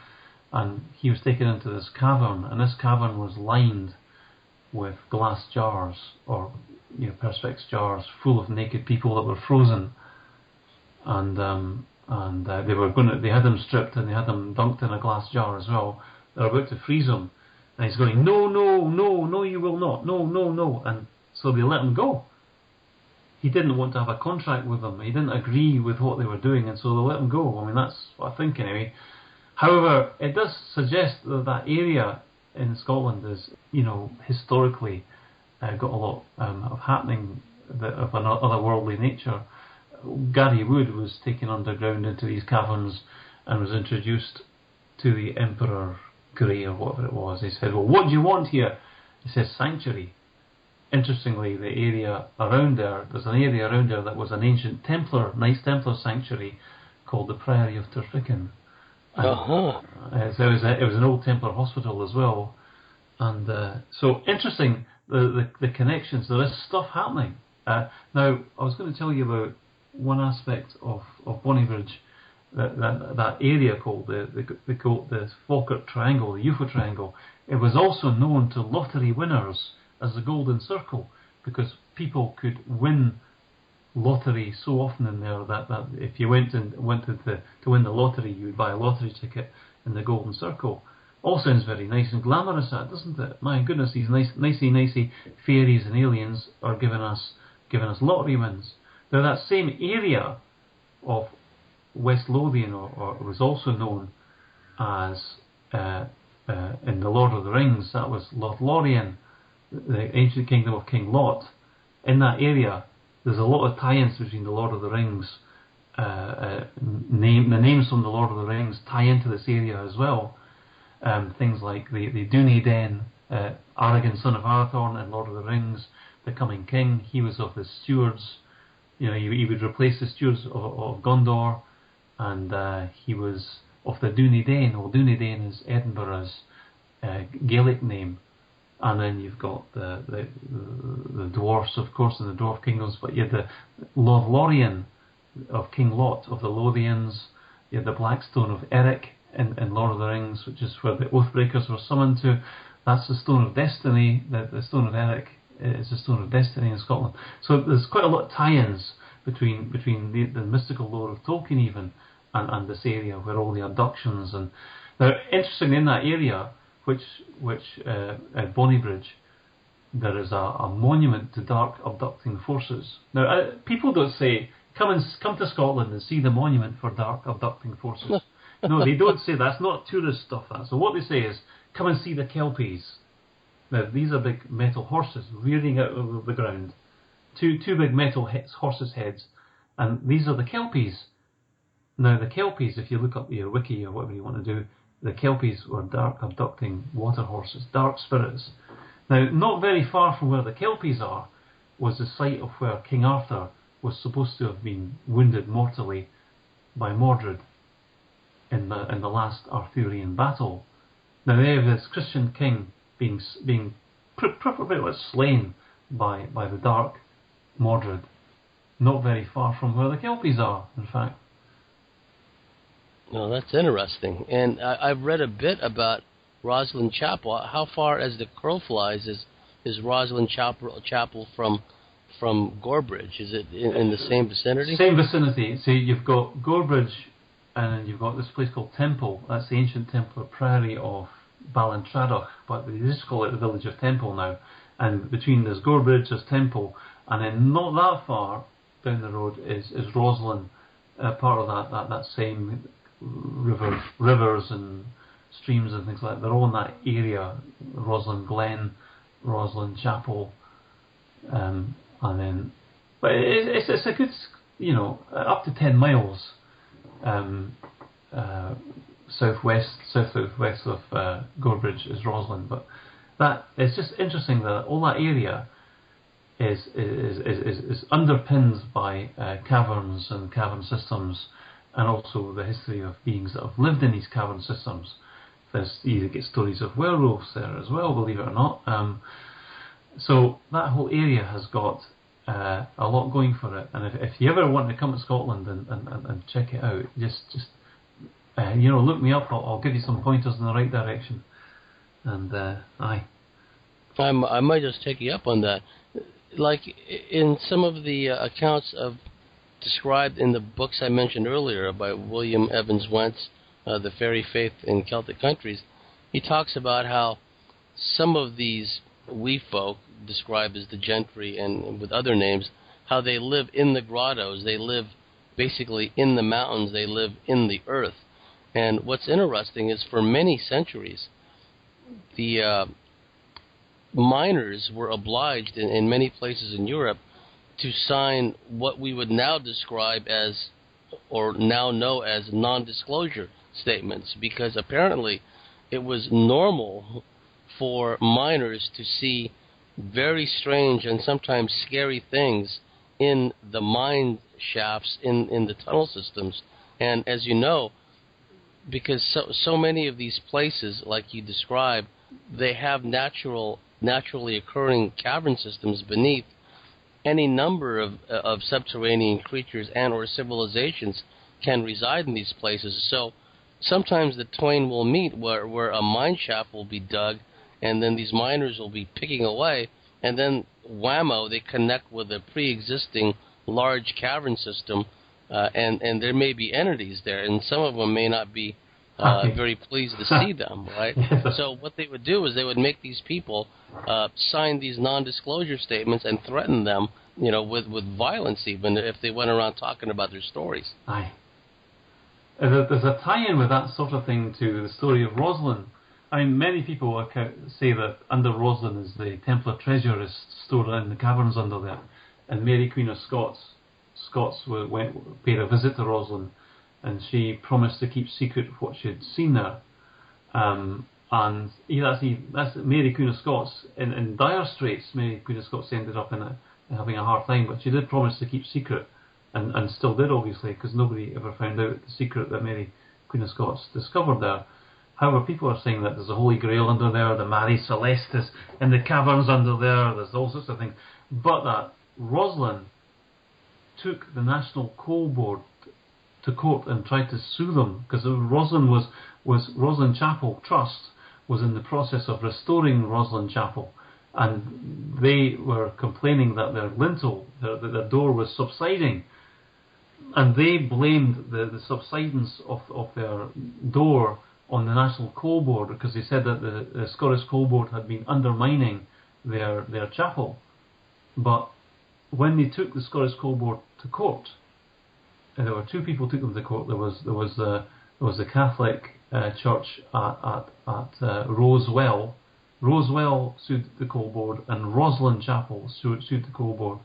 and he was taken into this cavern, and this cavern was lined with glass jars, or perspex jars, full of naked people that were frozen, and they had them stripped and they had them dunked in a glass jar as well. They're about to freeze them, and he's going, no, you will not, no, and so they let him go. He didn't want to have a contract with them. He didn't agree with what they were doing, and so they let him go. I mean, that's what I think anyway. However, it does suggest that that area in Scotland is, historically got a lot of happening of an otherworldly nature. Gary Wood was taken underground into these caverns and was introduced to the Emperor Grey or whatever it was. He said, well, what do you want here? He says, sanctuary. Interestingly, the area around there's an area around there that was an ancient Knights Templar sanctuary called the Priory of Terficken. So it was an old Templar hospital as well. And so interesting, the connections. There is stuff happening. Now, I was going to tell you about one aspect of Bonnybridge, that area called the Falkirk Triangle, the UFO Triangle. It was also known to lottery winners as the Golden Circle, because people could win lottery so often in there that if you wanted to win the lottery, you would buy a lottery ticket in the Golden Circle. All sounds very nice and glamorous, that, doesn't it? My goodness, these nicey fairies and aliens are giving us lottery wins. Now that same area of West Lothian, or was also known as in the Lord of the Rings, that was Lothlorien, the ancient kingdom of King Lot. In that area, there's a lot of tie-ins between the Lord of the Rings. The names from the Lord of the Rings tie into this area as well. Things like the Dooney Den, Aragorn, son of Arathorn, in Lord of the Rings, the coming king. He was of the stewards. He would replace the stewards of Gondor, and he was of the Dooney Den. Well, Dooney Den is Edinburgh's Gaelic name. And then you've got the dwarfs, of course, in the dwarf kingdoms, but you had the Lothlorien of King Lot, of the Lothians. You had the Blackstone of Eric in Lord of the Rings, which is where the Oathbreakers were summoned to. That's the Stone of Destiny. The Stone of Eric is the Stone of Destiny in Scotland. So there's quite a lot of tie-ins between the mystical lore of Tolkien even and this area where all the abductions and... Now, interestingly, in that area, which at Bonnybridge, there is a monument to dark abducting forces. Now, people don't say, come to Scotland and see the monument for dark abducting forces. No, they don't say that. That's not tourist stuff. That. So what they say is, come and see the Kelpies. Now, these are big metal horses rearing out of the ground. Two big metal horses' heads. And these are the Kelpies. Now, the Kelpies, if you look up your wiki or whatever you want to do, the Kelpies were dark abducting water horses, dark spirits. Now, not very far from where the Kelpies are was the site of where King Arthur was supposed to have been wounded mortally by Mordred in the last Arthurian battle. Now, they have this Christian king being pretty much slain by the dark Mordred, not very far from where the Kelpies are, in fact. No, that's interesting. And I've read a bit about Rosalind Chapel. How far as the crow flies is Rosalind Chapel from Gorebridge? Is it in the same vicinity? Same vicinity. So you've got Gorebridge, and then you've got this place called Temple. That's the ancient Templar prairie of Ballintradoch, but they just call it the village of Temple now. And between there's Gorebridge, there's Temple, and then not that far down the road is Roslin, part of that same rivers and streams and things like that. They're all in that area. Rosalind Glen, Rosalind Chapel, and then, but it's a good, up to 10 miles southwest of Gorebridge is Roslin. But that it's just interesting that all that area is underpinned by caverns and cavern systems, and also the history of beings that have lived in these cavern systems. You get stories of werewolves there as well, believe it or not. So that whole area has got a lot going for it. And if you ever want to come to Scotland and check it out, just look me up. I'll give you some pointers in the right direction. And aye. I might just take you up on that. Like in some of the accounts described in the books I mentioned earlier by William Evans Wentz, The Fairy Faith in Celtic Countries, he talks about how some of these wee folk, described as the gentry and with other names, how they live in the grottos, they live basically in the mountains, they live in the earth. And what's interesting is for many centuries, the miners were obliged in many places in Europe to sign what we would now describe as, or now know as, non-disclosure statements, because apparently it was normal for miners to see very strange and sometimes scary things in the mine shafts, in the tunnel systems. And as you know, because so many of these places, like you describe, they have naturally occurring cavern systems beneath, any number of subterranean creatures and or civilizations can reside in these places. So sometimes the twain will meet where a mine shaft will be dug, and then these miners will be picking away, and then whammo, they connect with a pre-existing large cavern system, and there may be entities there, and some of them may not be very pleased to see them, right? So what they would do is they would make these people sign these non-disclosure statements and threaten them, with violence, even if they went around talking about their stories. Aye. There's a tie-in with that sort of thing to the story of Roslin. I mean, many people say that under Roslin is the Templar Treasure is stored in the caverns under there, and Mary Queen of Scots paid a visit to Roslin, and she promised to keep secret what she'd seen there. And that's Mary Queen of Scots in dire straits. Mary Queen of Scots ended up in having a hard time, but she did promise to keep secret, and still did, obviously, because nobody ever found out the secret that Mary Queen of Scots discovered there. However, people are saying that there's a Holy Grail under there, the Mary Celeste is in the caverns under there, there's all sorts of things. But that Roslin took the National Coal Board to court and tried to sue them, because Rosalind Chapel Trust was in the process of restoring Rosalind Chapel, and they were complaining that their lintel, their door was subsiding, and they blamed the subsidence of their door on the National Coal Board, because they said that the Scottish Coal Board had been undermining their chapel. But when they took the Scottish Coal Board to court, and there were two people took them to court. There was the Catholic church at Rosewell. Rosewell sued the Coal Board, and Rosalind Chapel sued the Coal Board.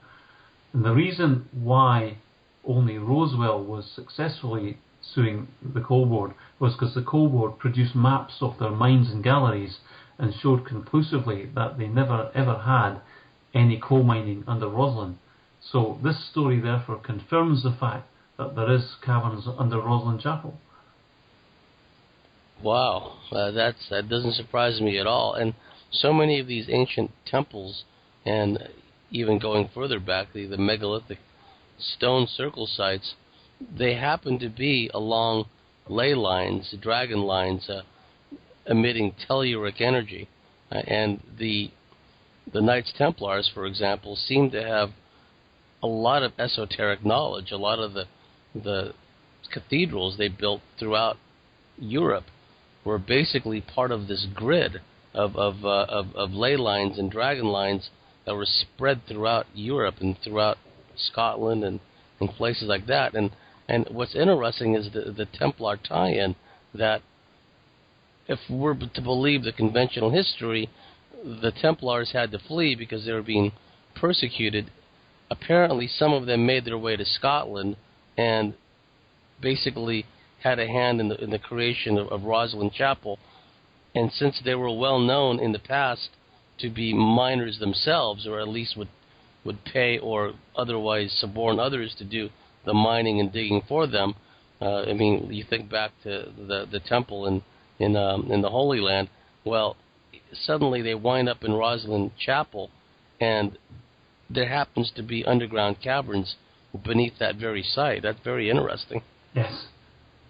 And the reason why only Rosewell was successfully suing the Coal Board was because the Coal Board produced maps of their mines and galleries and showed conclusively that they never ever had any coal mining under Roslin. So this story therefore confirms the fact that there is caverns under Rosalind Chapel. Wow, that doesn't surprise me at all. And so many of these ancient temples, and even going further back, the megalithic stone circle sites, they happen to be along ley lines, dragon lines, emitting telluric energy. And the Knights Templars, for example, seem to have a lot of esoteric knowledge. A lot of the cathedrals they built throughout Europe were basically part of this grid of ley lines and dragon lines that were spread throughout Europe and throughout Scotland and places like that. And what's interesting is the Templar tie-in, that if we're to believe the conventional history, the Templars had to flee because they were being persecuted. Apparently some of them made their way to Scotland and basically had a hand in the creation of Rosalind Chapel. And since they were well known in the past to be miners themselves, or at least would pay or otherwise suborn others to do the mining and digging for them, I mean, you think back to the temple in the Holy Land. Well, suddenly they wind up in Rosalind Chapel, and there happens to be underground caverns beneath that very site. That's very interesting. Yes.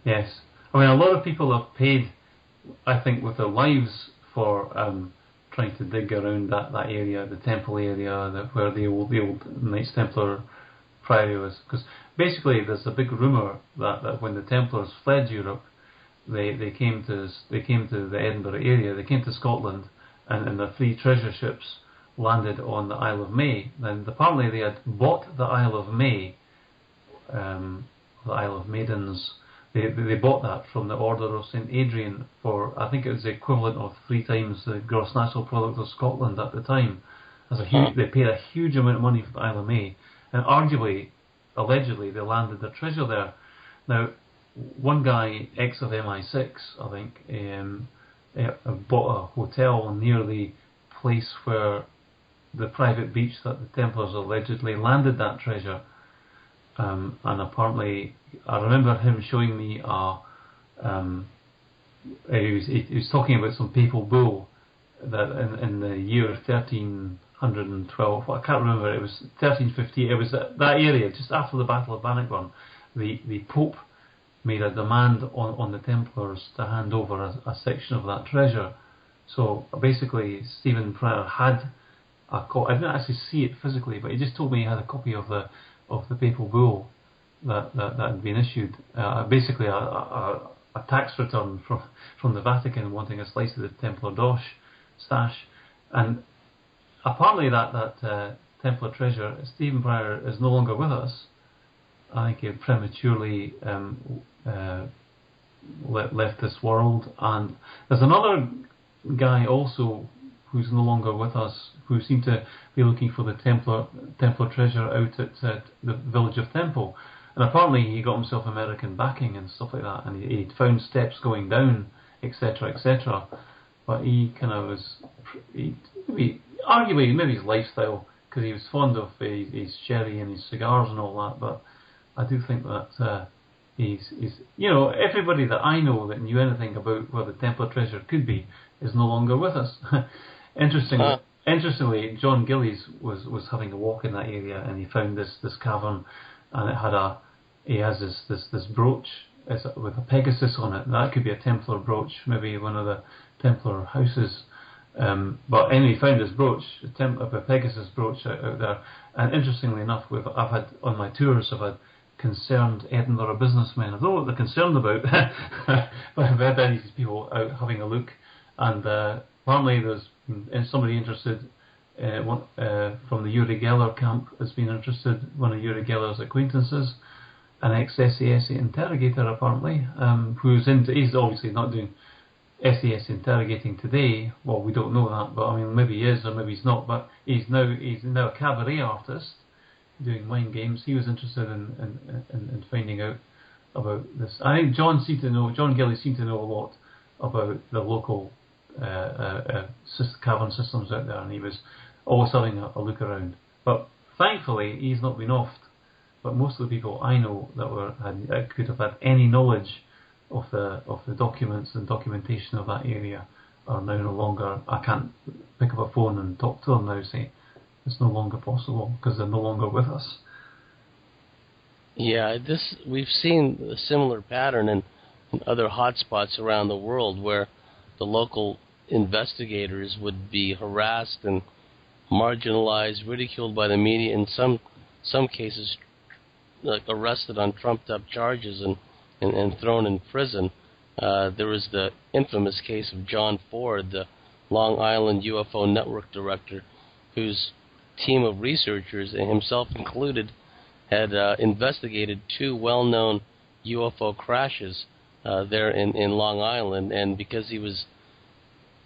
I mean, a lot of people have paid, I think, with their lives for trying to dig around that area, the temple area, where the old Knights Templar priory was. Because basically, there's a big rumour that when the Templars fled Europe, they came to the Edinburgh area, they came to Scotland, and the 3 treasure ships landed on the Isle of May. And apparently they had bought the Isle of May, the Isle of Maidens. They bought that from the Order of St. Adrian for, I think it was the equivalent of 3 times the gross national product of Scotland at the time. They paid a huge amount of money for the Isle of May, and allegedly, they landed their treasure there. Now, one guy, ex of MI6, I think, bought a hotel near the place where the private beach that the Templars allegedly landed that treasure. And apparently, I remember him showing me he was talking about some papal bull that in the year 1300 112. I can't remember. It was 1350. It was that area just after the Battle of Bannockburn. The Pope made a demand on the Templars to hand over a section of that treasure. So basically, Stephen Pryor had a copy. I didn't actually see it physically, but he just told me he had a copy of the papal bull that had been issued. Basically, a tax return from the Vatican wanting a slice of the Templar dosh stash, and apparently that Templar treasure. Stephen Pryor is no longer with us. I think he prematurely left this world, and there's another guy also who's no longer with us, who seemed to be looking for the Templar treasure out at the village of Temple, and apparently he got himself American backing and stuff like that, and he'd found steps going down, etc., etc. But he kind of was, arguably maybe his lifestyle, because he was fond of his sherry and his cigars and all that, but I do think that he's everybody that I know that knew anything about where the Templar treasure could be is no longer with us. Interestingly, John Gillies was having a walk in that area, and he found this cavern, and he has this brooch with a Pegasus on it. That could be a Templar brooch, maybe one of the Templar houses. But anyway, he found this brooch, a Pegasus brooch out there. And interestingly enough, I've had on my tours, I've had concerned Edinburgh businessmen. I don't know what they're concerned about, but I've had these people out having a look, and apparently there's somebody interested. From the Uri Geller camp has been interested. One of Uri Geller's acquaintances, an ex-SAS interrogator apparently, he's obviously not doing SAS interrogating today. Well, we don't know that, but I mean, maybe he is or maybe he's not. But he's now a cabaret artist doing mind games. He was interested in finding out about this. I think John Gillies seemed to know a lot about the local cavern systems out there, and he was always having a look around. But thankfully, he's not been offed. But most of the people I know that could have had any knowledge of the documents and documentation of that area are now no longer. I can't pick up a phone and talk to them now. Say it's no longer possible because they're no longer with us. Yeah, we've seen a similar pattern in other hotspots around the world where the local investigators would be harassed and marginalized, ridiculed by the media, in some cases like arrested on trumped up charges and thrown in prison. There was the infamous case of John Ford, the Long Island UFO Network director, whose team of researchers, and himself included, had investigated two well-known UFO crashes there in Long Island, and because he was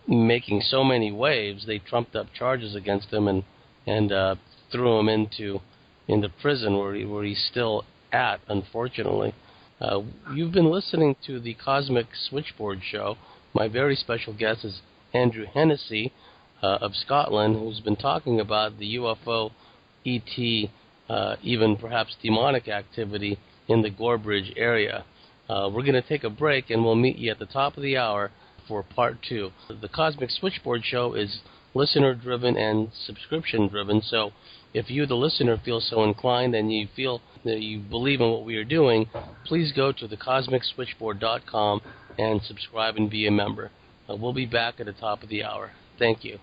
making so many waves, they trumped up charges against him and threw him into prison where he's still at, unfortunately. You've been listening to the Cosmic Switchboard Show. My very special guest is Andrew Hennessey of Scotland, who's been talking about the UFO, ET, even perhaps demonic activity in the Gorebridge area. We're going to take a break, and we'll meet you at the top of the hour for part 2. The Cosmic Switchboard Show is listener-driven and subscription-driven, so if you, the listener, feel so inclined and you feel that you believe in what we are doing, please go to thecosmicswitchboard.com and subscribe and be a member. We'll be back at the top of the hour. Thank you.